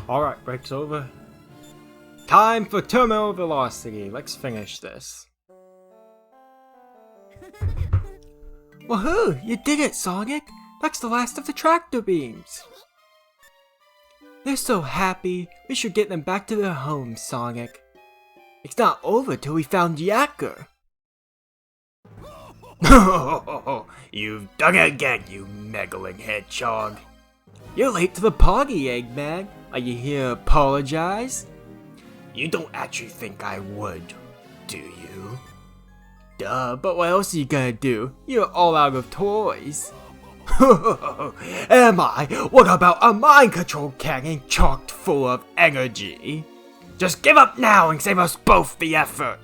Alright, break's over. Time for terminal velocity. Let's finish this. Woohoo! You did it, Sonic! That's the last of the tractor beams! They're so happy. We should get them back to their homes, Sonic. It's not over till we found Yacker. You've done it again, you meddling hedgehog. You're late to the party, Eggman. Are you here to apologize? You don't actually think I would, do you? Duh, but what else are you gonna do? You're all out of toys. Am I? What about a mind control cannon chocked full of energy? Just give up now and save us both the effort.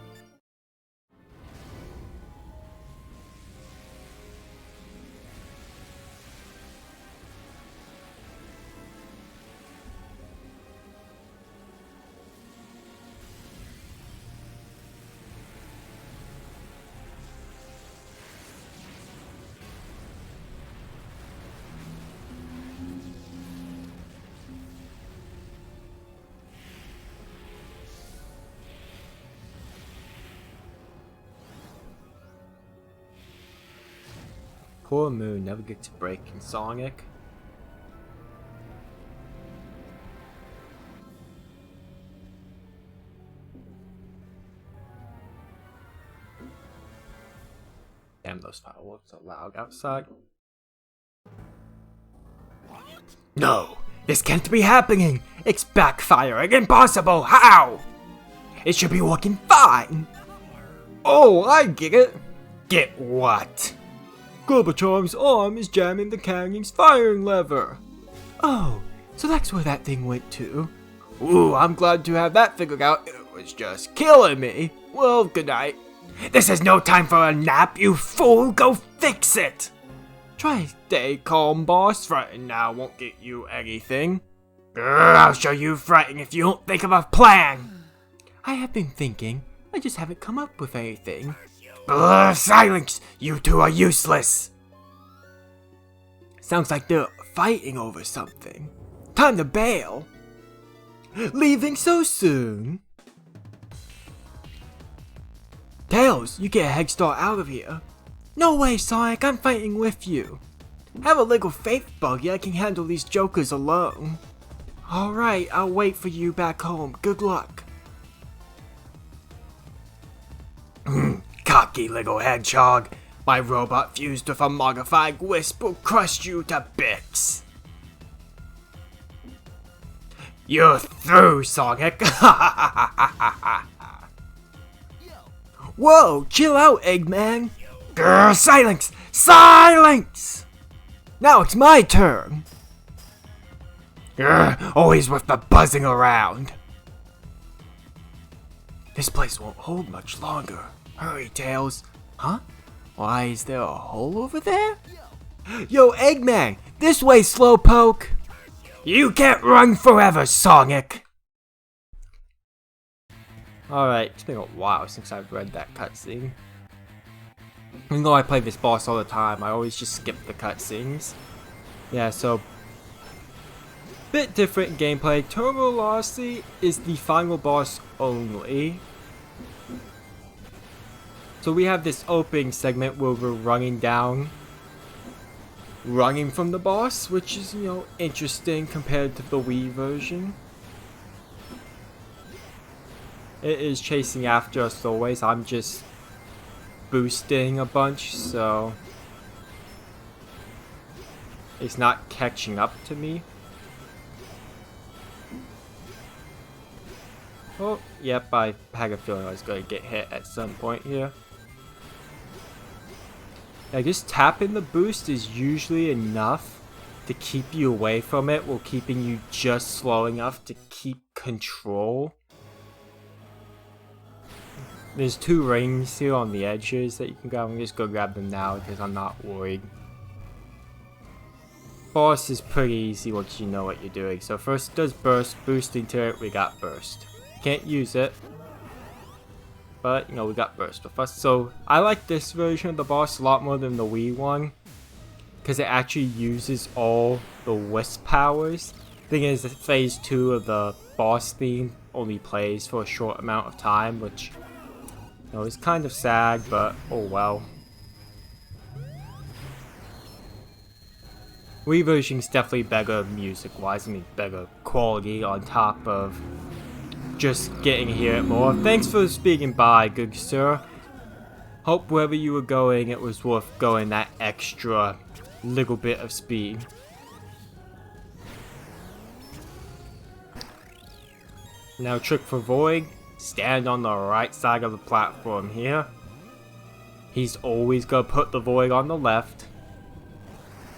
Poor Moon never gets a break in Sonic. Damn, those fireworks are loud outside. No! This can't be happening! It's backfiring! Impossible! How? It should be working fine! Oh, I get it! Get what? Gorbachom's arm is jamming the cannon's firing lever. Oh, so that's where that thing went to. Ooh, I'm glad to have that figured out. It was just killing me. Well, good night. This is no time for a nap, you fool. Go fix it. Try stay calm, boss. Frightened now won't get you anything. I'll show you frightened if you don't think of a plan. I have been thinking. I just haven't come up with anything. Silence! You two are useless! Sounds like they're fighting over something. Time to bail! Leaving so soon? Tails, you get a head start out of here. No way, Sonic, I'm fighting with you. Have a little faith, Buggy, I can handle these jokers alone. Alright, I'll wait for you back home. Good luck. Cocky little hedgehog. My robot fused with a modified wisp will crush you to bits. You're through, Sonic. Whoa, chill out, Eggman. Grr, silence! Silence! Now it's my turn. Grr, always with the buzzing around. This place won't hold much longer. Hurry, Tails. Huh? Why, is there a hole over there? Yo, Eggman! This way, Slowpoke! You can't run forever, Sonic! Alright, it's been a while since I've read that cutscene. Even though I play this boss all the time, I always just skip the cutscenes. Yeah, so... bit different gameplay. Terminal Velocity is the final boss only. So we have this opening segment where we're running from the boss, which is, you know, interesting compared to the Wii version. It is chasing after us always. I'm just boosting a bunch, so it's not catching up to me. Oh, yep, I had a feeling I was going to get hit at some point here. I guess tapping the boost is usually enough to keep you away from it while keeping you just slow enough to keep control. There's two rings here on the edges that you can grab. I'm just gonna grab them now because I'm not worried. Boss is pretty easy once you know what you're doing. So first it does burst, boosting to it, we got burst. Can't use it. But, you know, we got burst with us. So, I like this version of the boss a lot more than the Wii one. Because it actually uses all the wisp powers. Thing is, phase 2 of the boss theme only plays for a short amount of time, which, you know, is kind of sad, but oh well. Wii version's definitely better music-wise, I mean better quality on top of just getting to hear it more. Thanks for speaking by, good sir. Hope wherever you were going, it was worth going that extra little bit of speed. Now trick for Void, stand on the right side of the platform here. He's always gonna put the Void on the left.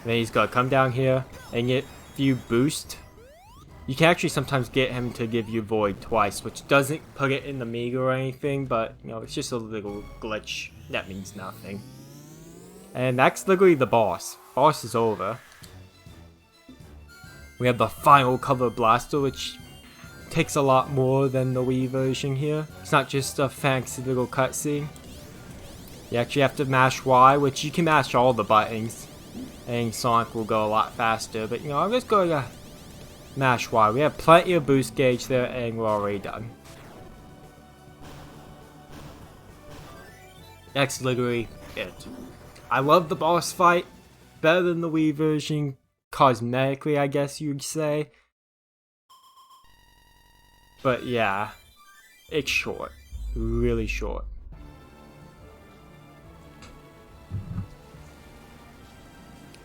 Then he's gonna come down here, and if you boost, you can actually sometimes get him to give you Void twice, which doesn't put it in the meter or anything, but you know, it's just a little glitch. That means nothing. And that's literally the boss. Boss is over. We have the final cover blaster, which takes a lot more than the Wii version here. It's not just a fancy little cutscene. You actually have to mash Y, which you can mash all the buttons, and Sonic will go a lot faster. But you know, I'm just going to mash Y. We have plenty of boost gauge there, and we're already done. That's literally it. I love the boss fight. Better than the Wii version, cosmetically, I guess you'd say. But yeah, it's short. Really short.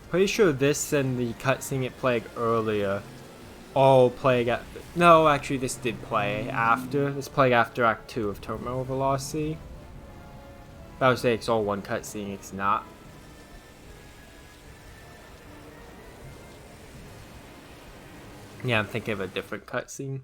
Pretty sure this and the cutscene it played earlier all played at... No, actually this did play after. This played after Act 2 of Terminal Velocity. I would say it's all one cutscene, it's not. Yeah, I'm thinking of a different cutscene.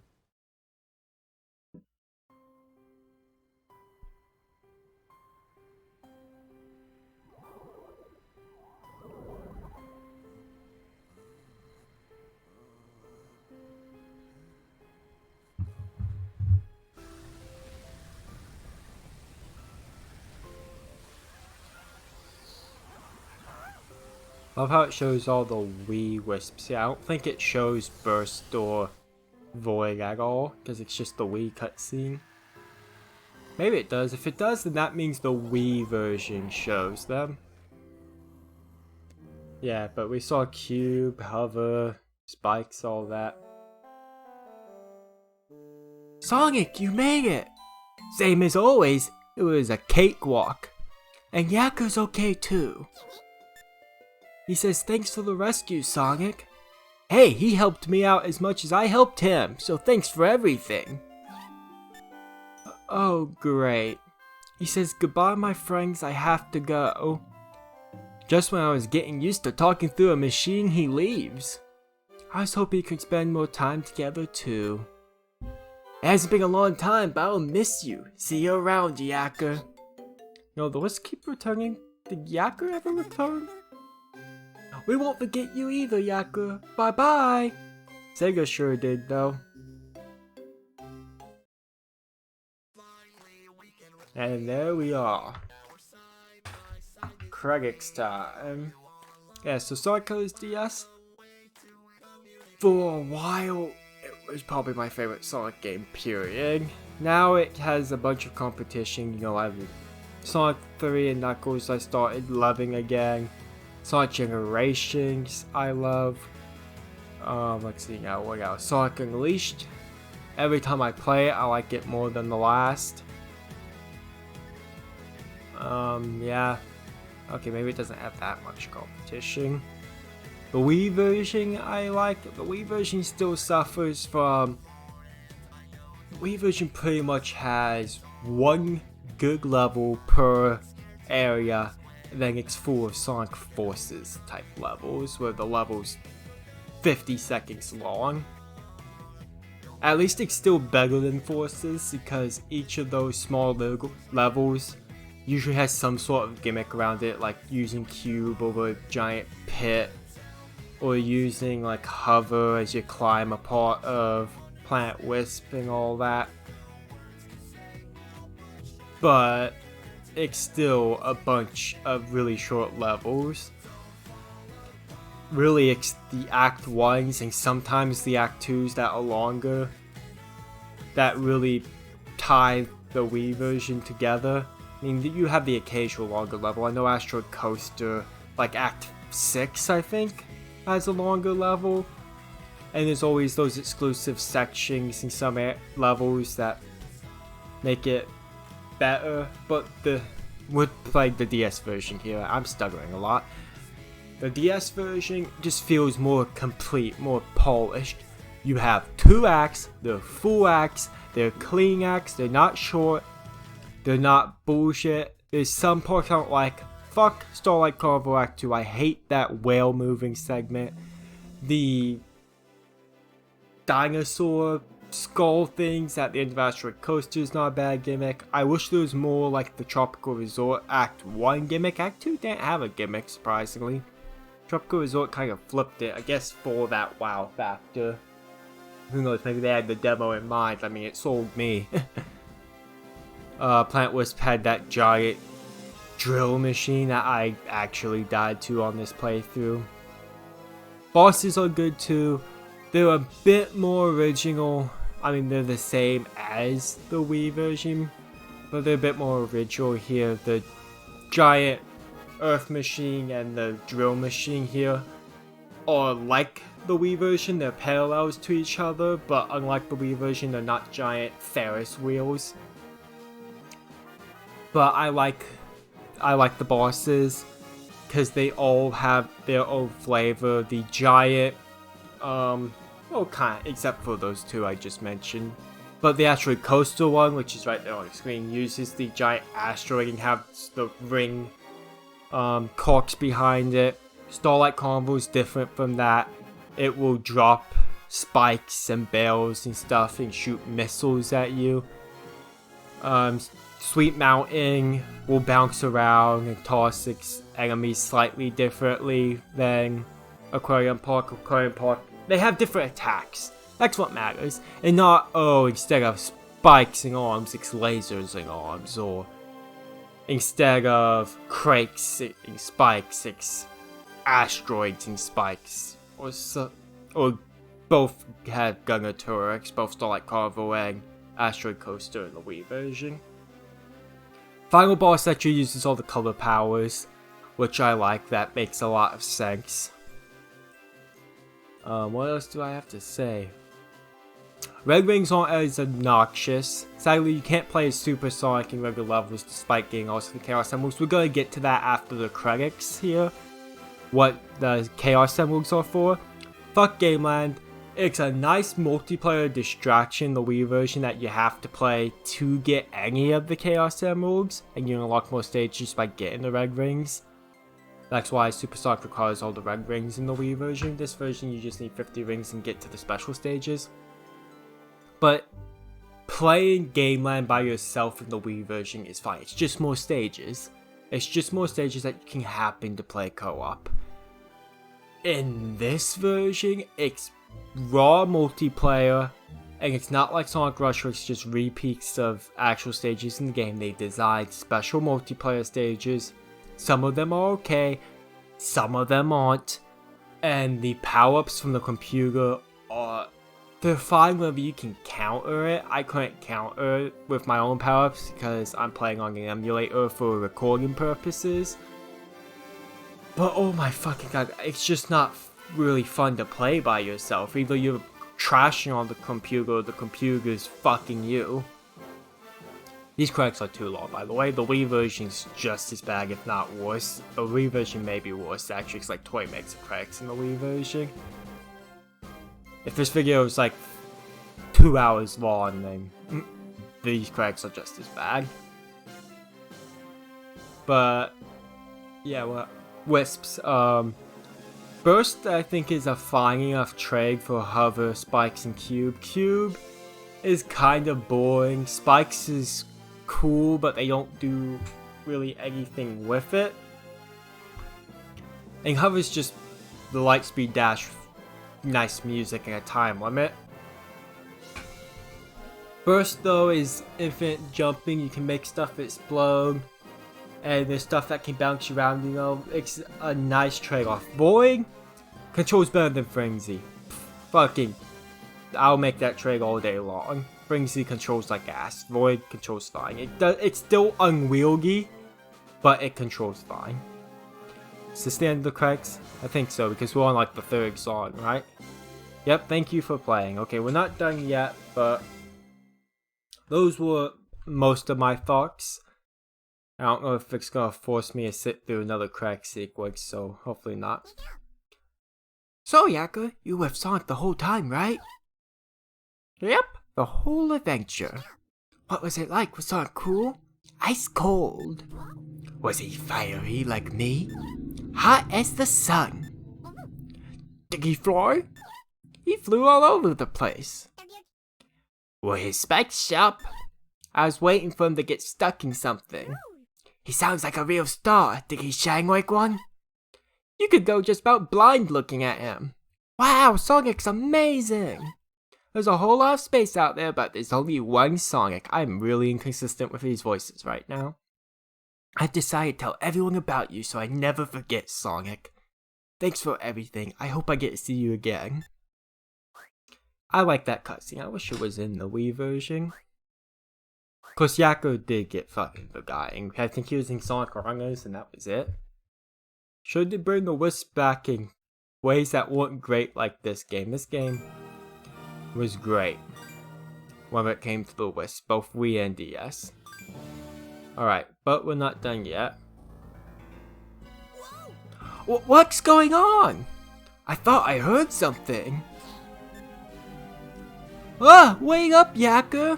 Love how it shows all the Wii wisps. Yeah, I don't think it shows Burst or Void at all, because it's just the Wii cutscene. Maybe it does. If it does, then that means the Wii version shows them. Yeah, but we saw Cube, Hover, Spikes, all that. Sonic, you made it! Same as always, it was a cakewalk. And Yakker's okay too. He says thanks for the rescue, Sonic. Hey, he helped me out as much as I helped him, so thanks for everything. Oh, great. He says goodbye, my friends, I have to go. Just when I was getting used to talking through a machine, he leaves. I was hoping we could spend more time together too. It hasn't been a long time, but I'll miss you. See you around, Yakker. No, the wisps keep returning. Did Yakker ever return? We won't forget you either, Yakker. Bye bye. Sega sure did, though. And there we are. Credits time. Yeah, so Sonic Colors DS. For a while, it was probably my favorite Sonic game, period. Now it has a bunch of competition, you know, I have Sonic 3 and Knuckles I started loving again. Sonic Generations I love. Let's see now, what else? Sonic Unleashed. Every time I play it, I like it more than the last. Yeah. Okay, maybe it doesn't have that much competition. The Wii version I like. The Wii version still suffers from... The Wii version pretty much has one good level per area, and then it's full of Sonic Forces type levels, where the level's 50 seconds long. At least it's still better than Forces, because each of those small levels usually has some sort of gimmick around it, like using Cube over a giant pit, or using like Hover as you climb a part of Planet Wisp and all that. But it's still a bunch of really short levels. really it's the Act 1s and sometimes the Act 2s that are longer that really tie the Wii version together. I mean, you have the occasional longer level. I know Asteroid Coaster, like Act 6, I think, has a longer level. And there's always those exclusive sections in some levels that make it better. But we're playing the DS version here. I'm stuttering a lot. The DS version just feels more complete, more polished. You have 2 acts, they're full acts, they're clean acts, they're not short, they're not bullshit. There's some parts I don't like. Fuck Starlight Carnival Act 2, I hate that whale moving segment. The dinosaur skull things at the end of Asteroid Coaster is not a bad gimmick. I wish there was more like the Tropical Resort Act 1 gimmick. Act 2 didn't have a gimmick, surprisingly. Tropical Resort kind of flipped it, I guess, for that wow factor. Who knows, maybe they had the demo in mind. I mean, it sold me. Planet Wisp had that giant drill machine that I actually died to on this playthrough. Bosses are good too. They're a bit more original. I mean, they're the same as the Wii version, but they're a bit more original here. The giant earth machine and the drill machine here are like the Wii version. They're parallels to each other, but unlike the Wii version, they're not giant Ferris wheels. But I like the bosses because they all have their own flavor. The giant, well, kind of, except for those 2 I just mentioned. But the Asteroid Coaster one, which is right there on the screen, uses the giant asteroid and has the ring corks behind it. Starlight Carnival is different from that. It will drop spikes and barrels and stuff and shoot missiles at you. Sweet Mountain will bounce around and toss enemies slightly differently than Aquarium Park. Aquarium Park, they have different attacks. That's what matters. And not, oh, instead of spikes and arms, it's lasers and arms. Or instead of crakes and spikes, it's asteroids and spikes. Or both had Gunner Turrets, both Starlight Carnival and Asteroid Coaster in the Wii version. Final boss actually uses all the color powers, which I like. That makes a lot of sense. What else do I have to say? Red rings aren't as obnoxious. Sadly, you can't play as Super Sonic in regular levels despite getting also the Chaos Emeralds. We're gonna get to that after the credits here. What the Chaos Emeralds are for. Fuck Gameland. It's a nice multiplayer distraction, the Wii version, that you have to play to get any of the Chaos Emeralds, and you unlock more stages by getting the red rings. That's why Super Sonic requires all the red rings in the Wii version. This version, you just need 50 rings and get to the special stages. But playing Gameland by yourself in the Wii version is fine. It's just more stages. It's just more stages that you can happen to play co-op. In this version, it's raw multiplayer, and it's not like Sonic Rush where it's just repeats of actual stages in the game. They designed special multiplayer stages. Some of them are okay, some of them aren't, and the power-ups from the computer they're fine whenever you can counter it. I couldn't counter it with my own power-ups because I'm playing on an emulator for recording purposes. But oh my fucking god, it's just not really fun to play by yourself. Either you're trashing on the computer or the computer's fucking you. These cracks are too long, by the way. The Wii version's just as bad, if not worse. The Wii version may be worse, actually. It's like 20 megs of cracks in the Wii version. If this video is like 2 hours long, then these cracks are just as bad. But yeah, well, wisps. Burst, I think, is a fine enough trade for Hover, Spikes, and Cube. Cube is kind of boring. Spikes is cool, but they don't do really anything with it. And Hover's just the Lightspeed dash, nice music, and a time limit. Burst, though, is infinite jumping. You can make stuff explode. And there's stuff that can bounce you around, you know. It's a nice trade-off. Void Controls better than Frenzy. Fucking, I'll make that trade all day long. Frenzy controls like ass. Void controls fine. It's still unwieldy, but it controls fine. Is this the end of the credits? I think so, because we're on like the 3rd song, right? Yep, thank you for playing. Okay, we're not done yet, but those were most of my thoughts. I don't know if it's gonna force me to sit through another crack sequence, so hopefully not. So, Yakka, you were with Sonic the whole time, right? Yep, the whole adventure. What was it like? Was Sonic cool? Ice cold. Was he fiery like me? Hot as the sun. Did he fly? He flew all over the place. Were his spikes sharp? I was waiting for him to get stuck in something. He sounds like a real star. Did he shine like one? You could go just about blind looking at him. Wow, Sonic's amazing! There's a whole lot of space out there, but there's only one Sonic. I'm really inconsistent with these voices right now. I've decided to tell everyone about you so I never forget, Sonic. Thanks for everything. I hope I get to see you again. I like that cutscene. I wish it was in the Wii version. Cause Yakko did get fucking forgotten. I think he was in Sonic Runners and that was it. Should they bring the wisps back in ways that weren't great like this game? This game was great when it came to the wisps, both Wii and DS. Alright, but we're not done yet. What's going on? I thought I heard something. Ah, wake up, Yakko!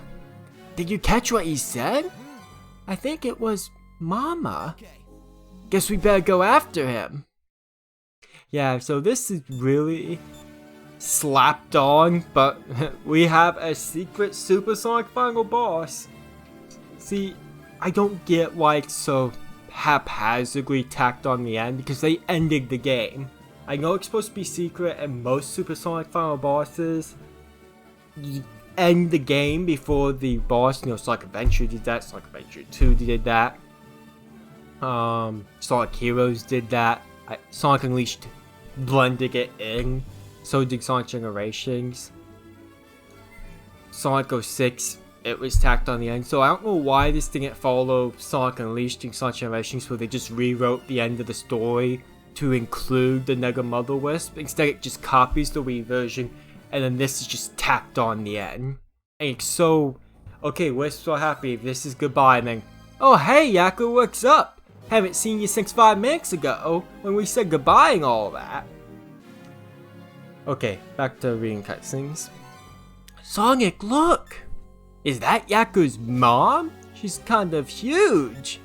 Did you catch what he said? I think it was Mama. Guess we better go after him. Yeah, so this is really slapped on, but we have a secret Supersonic final boss. See, I don't get why it's so haphazardly tacked on the end, because they ended the game. I know it's supposed to be secret, and most Supersonic final bosses you end the game before the boss. You know, Sonic Adventure did that, Sonic Adventure 2 did that. Sonic Heroes did that. Sonic Unleashed blended it in. So did Sonic Generations. Sonic 06, it was tacked on the end. So I don't know why this didn't follow Sonic Unleashed and Sonic Generations, where they just rewrote the end of the story to include the Nega Mother Wisp. Instead, it just copies the Wii version, and then this is just tacked on the end. And it's so, okay, Wisps are happy, this is goodbye, and then, oh hey Yakko, what's up? Haven't seen you since 5 minutes ago, when we said goodbye and all that. Okay, back to reading cutscenes. Sonic, look! Is that Yakko's mom? She's kind of huge.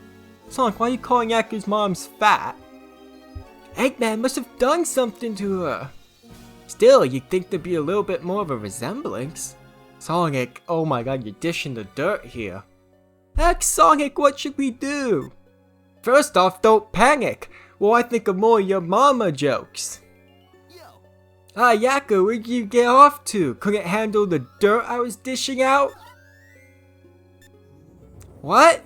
Sonic, why are you calling Yakko's mom's fat? Eggman must have done something to her. Still, you'd think there'd be a little bit more of a resemblance. Sonic, oh my god, you're dishing the dirt here. Heck, Sonic, what should we do? First off, don't panic. Well, I think of more of your mama jokes. Ah, Yakko, where'd you get off to? Couldn't handle the dirt I was dishing out? What?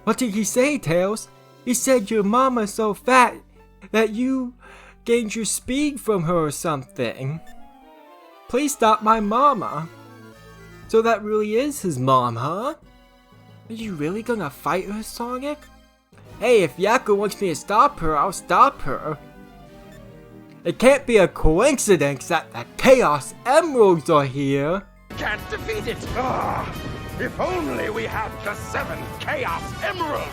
What did he say, Tails? He said your mama's so fat that you gained your speed from her or something. Please stop my mama. So that really is his mom, huh? Are you really gonna fight her, Sonic? Hey, if Yakko wants me to stop her, I'll stop her. It can't be a coincidence that the Chaos Emeralds are here. Can't defeat it! Ah, if only we had the 7 Chaos Emeralds!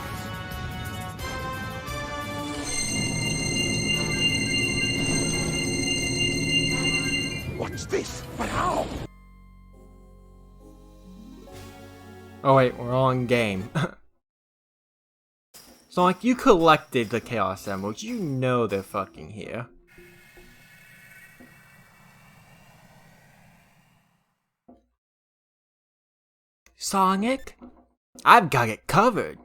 What's this? But how? Oh wait, we're on game. Sonic, you collected the Chaos Emeralds. You know they're fucking here. Sonic, I've got it covered.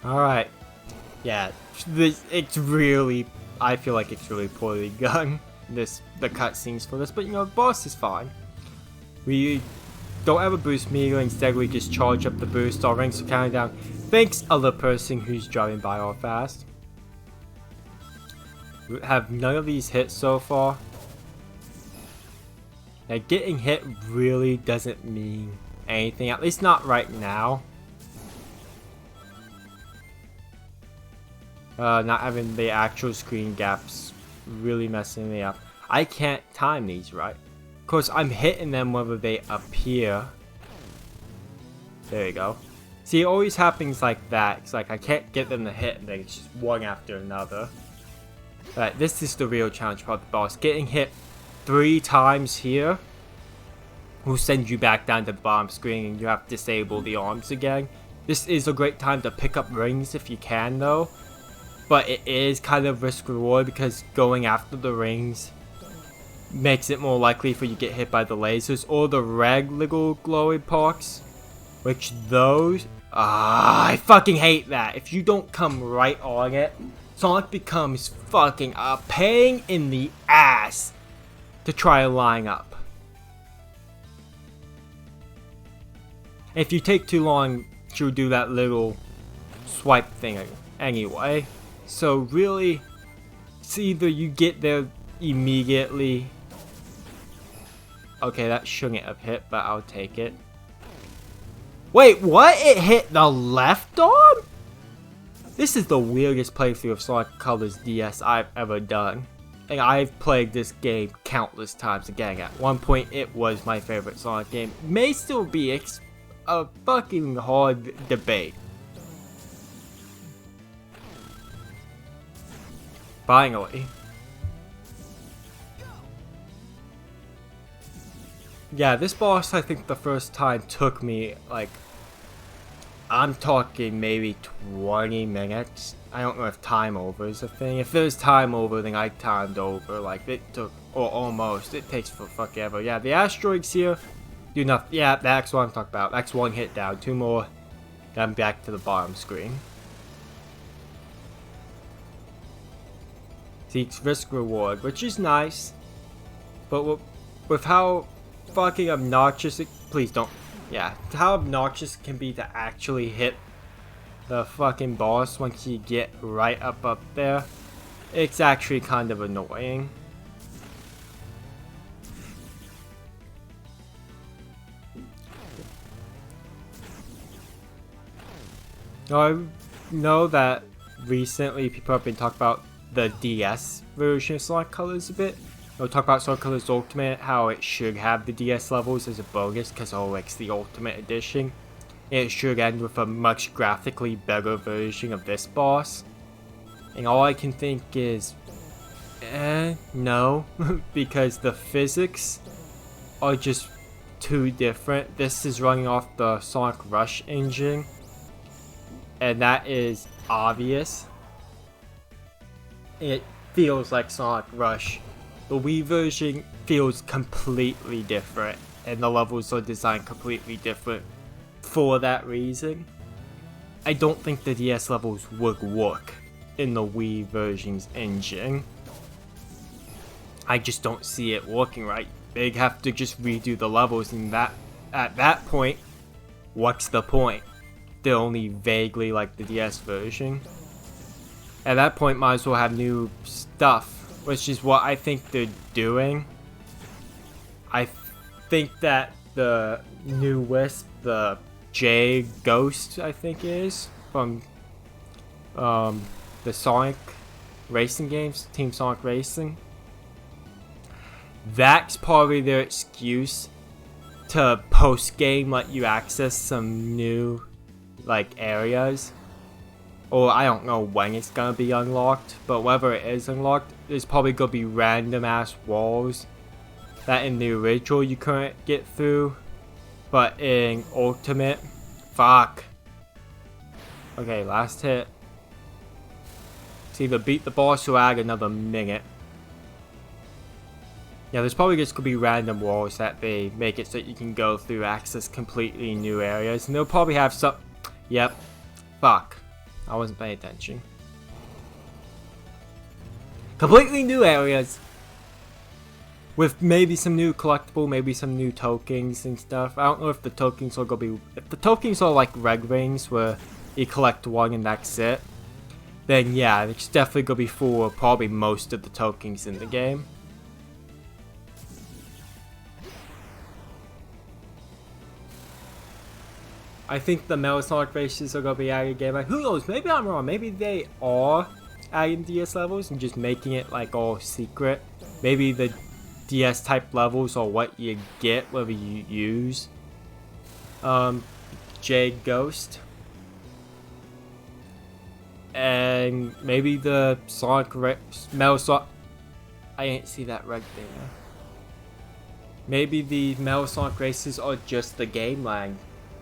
Alright. Yeah, it's really, I feel like it's really poorly done, the cutscenes for this, but you know, the boss is fine. We don't have a boost meter, instead we just charge up the boost. Our ranks are counting down. Thanks, other person who's driving by all fast. have none of these hit so far. Now, getting hit really doesn't mean anything, at least not right now. Not having the actual screen gaps really messing me up. I can't time these right. Of course, I'm hitting them whether they appear. There you go. See, it always happens like that. It's like I can't get them to hit, and then it's just one after another. But this is the real challenge part of the boss. Getting hit 3 times here will send you back down to the bottom screen, and you have to disable the arms again. This is a great time to pick up rings if you can, though. But it is kind of risk-reward because going after the rings makes it more likely for you to get hit by the lasers or the red little glowy parts. Which those... I fucking hate that. If you don't come right on it, Sonic becomes fucking a pain in the ass to try to line up. If you take too long, she'll do that little swipe thing anyway. So really, it's either you get there immediately. Okay, that shouldn't have hit, but I'll take it. Wait, what? It hit the left arm? This is the weirdest playthrough of Sonic Colors DS I've ever done. And I've played this game countless times again. At one point, it was my favorite Sonic game. May still be a fucking hard debate. Finally. Yeah, this boss, I think the first time took me, like, I'm talking maybe 20 minutes. I don't know if time over is a thing. If there's time over, then I timed over. Like, it took, or almost. It takes for forever. Yeah, the asteroids here do nothing. Yeah, that's what I'm talking about. That's 1 hit down. 2 more. Then back to the bottom screen. See, it's risk reward, which is nice. But with how fucking obnoxious it, please don't, yeah, how obnoxious it can be to actually hit the fucking boss once you get right up there, it's actually kind of annoying. I know that recently people have been talking about the DS version of Sonic Colors a bit. We'll talk about Sonic Colors Ultimate, how it should have the DS levels as a bonus because it's the Ultimate Edition. It should end with a much graphically better version of this boss. And all I can think is, no, because the physics are just too different. This is running off the Sonic Rush engine, and that is obvious. It feels like Sonic Rush. The Wii version feels completely different, and the levels are designed completely different for that reason. I don't think the DS levels would work in the Wii version's engine. I just don't see it working right. They'd have to just redo the levels, and at that point, what's the point? They're only vaguely like the DS version. At that point, might as well have new stuff, which is what I think they're doing. I think that the new wisp, the J Ghost, I think it is, from the Sonic racing games, Team Sonic Racing. That's probably their excuse to post-game let you access some new, like, areas. Or I don't know when it's gonna be unlocked, but whether it is unlocked, there's probably gonna be random ass walls that in the original you couldn't get through, but in Ultimate, fuck. Okay, last hit. It's either beat the boss or add another minute. Yeah, there's probably just gonna be random walls that they make it so you can go through, access completely new areas, and they'll probably have some. Yep, fuck. I wasn't paying attention. Completely new areas with maybe some new collectible, maybe some new tokens and stuff. I don't know if the tokens are gonna be, if the tokens are like red rings where you collect one and that's it, then yeah, it's definitely gonna be for probably most of the tokens in the game. I think the Metal Sonic races are gonna be added again. Like, who knows? Maybe I'm wrong. Maybe they are adding DS levels and just making it like all secret. Maybe the DS type levels are what you get whether you use Jade Ghost. And maybe the Metal Sonic. I didn't see that red thing. Maybe the Metal Sonic races are just the game lag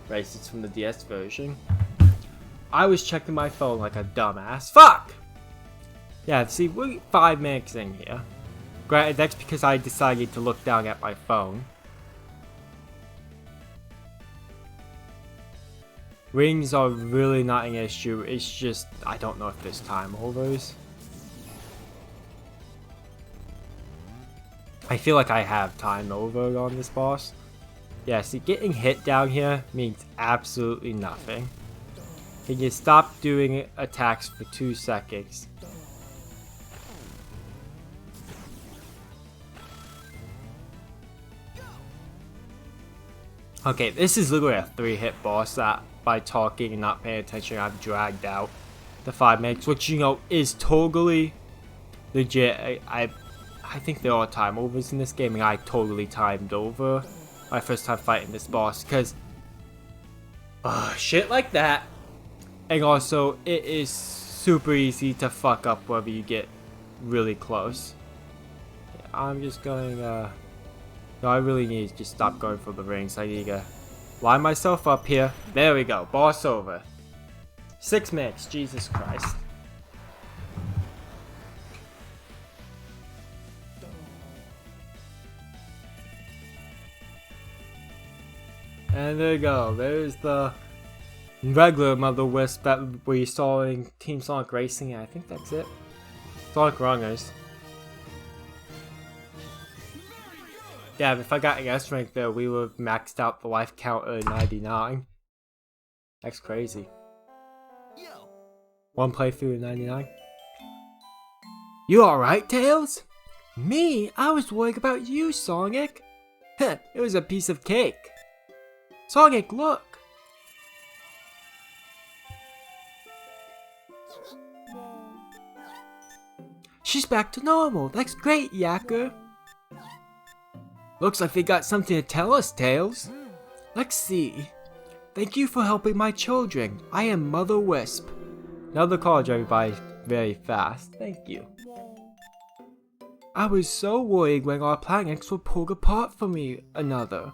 races from the DS version. I was checking my phone like a dumbass. Fuck! Yeah, see, we're 5 minutes in here. Granted, that's because I decided to look down at my phone. Rings are really not an issue, it's just, I don't know if there's time overs. I feel like I have time over on this boss. Yeah, see, getting hit down here means absolutely nothing. Can you stop doing attacks for 2 seconds? Okay, this is literally a 3-hit boss that by talking and not paying attention I've dragged out the 5 minutes, which you know is totally legit. I think there are time overs in this game and I totally timed over my first time fighting this boss because shit like that. And also it is super easy to fuck up whenever you get really close. I'm just going no, I really need to just stop going for the rings. I need to line myself up here. There we go, boss over. 6 minutes, Jesus Christ. And there you go, there's the regular Mother Wisp that we saw in Team Sonic Racing, and I think that's it. Sonic Runners. Yeah, if I got an S rank there, we would have maxed out the life counter at 99. That's crazy. 1 playthrough at 99. You alright, Tails? Me? I was worried about you, Sonic. Heh, it was a piece of cake. Sonic, look! She's back to normal. That's great, Yacker. Looks like they got something to tell us, Tails. Let's see. Thank you for helping my children. I am Mother Wisp. Another college, everybody. Very fast. Thank you. I was so worried when our planets were pulled apart from another.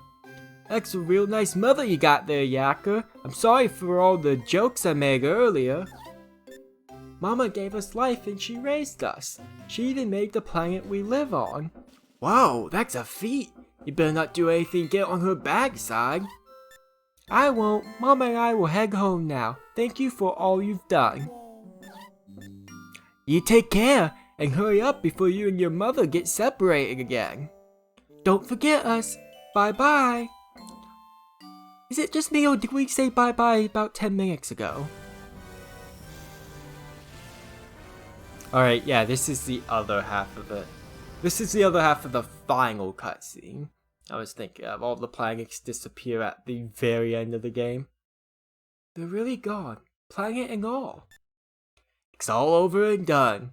That's a real nice mother you got there, Yacker. I'm sorry for all the jokes I made earlier. Mama gave us life and she raised us. She even made the planet we live on. Whoa, that's a feat. You better not do anything to get on her bad side. I won't. Mama and I will head home now. Thank you for all you've done. You take care and hurry up before you and your mother get separated again. Don't forget us. Bye-bye. Is it just me or did we say bye-bye about 10 minutes ago? Alright, yeah, this is the other half of it. This is the other half of the final cutscene. I was thinking of all the planets disappear at the very end of the game. They're really gone, planet and all. It's all over and done.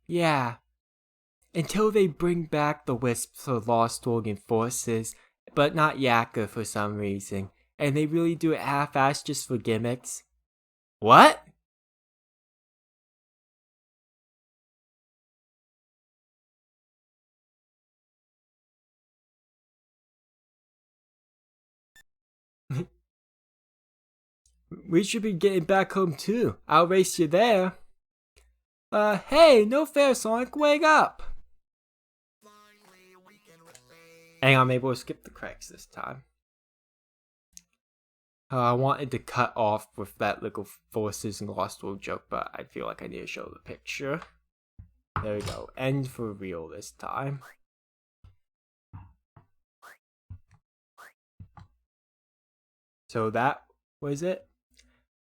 Yeah. Until they bring back the wisps or Lost Organ Forces, but not Yacker for some reason. And they really do it half-assed just for gimmicks. What? We should be getting back home too. I'll race you there. Hey, no fair, Sonic, wake up! And I'm able to skip the cracks this time. I wanted to cut off with that little Forces and Lost World joke, but I feel like I need to show the picture. There we go. End for real this time. So that was it.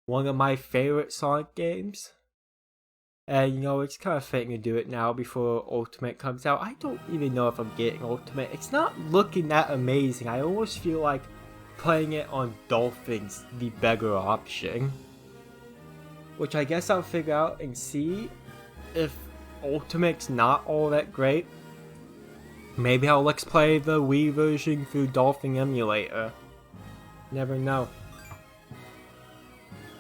One of my favorite Sonic games. And you know, it's kind of fitting to do it now before Ultimate comes out. I don't even know if I'm getting Ultimate. It's not looking that amazing. I almost feel like playing it on Dolphin's the better option. Which I guess I'll figure out and see if Ultimate's not all that great. Maybe I'll let's play the Wii version through Dolphin Emulator. Never know.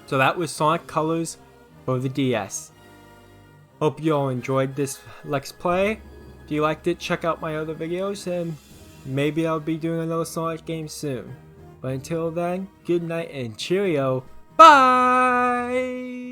So that was Sonic Colors for the DS. Hope you all enjoyed this Let's Play. If you liked it, check out my other videos, and maybe I'll be doing another Sonic game soon. But until then, good night and cheerio. Bye!